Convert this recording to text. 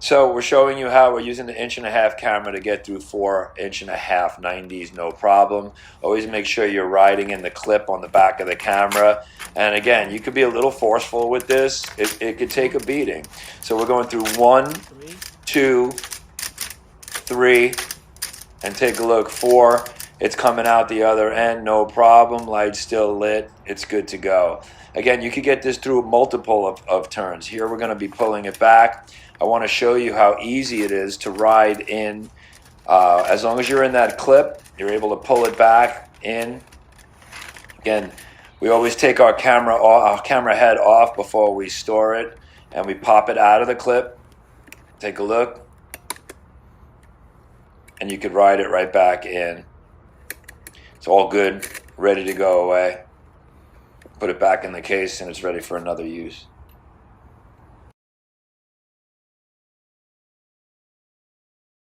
So we're showing you how we're using the 1.5" camera to get through 4.5" 90s, no problem. Always make sure you're riding in the clip on the back of the camera. And again, you could be a little forceful with this. It could take a beating. So we're going through 1, 2, 3, and take a look, 4. It's coming out the other end, no problem. Light's still lit. It's good to go. Again, you could get this through multiple of turns. Here we're going to be pulling it back. I want to show you how easy it is to ride in. As long as you're in that clip, you're able to pull it back in. Again, we always take our camera head off before we store it, and we pop it out of the clip. Take a look. And you could ride it right back in. It's all good, ready to go away. Put it back in the case and it's ready for another use.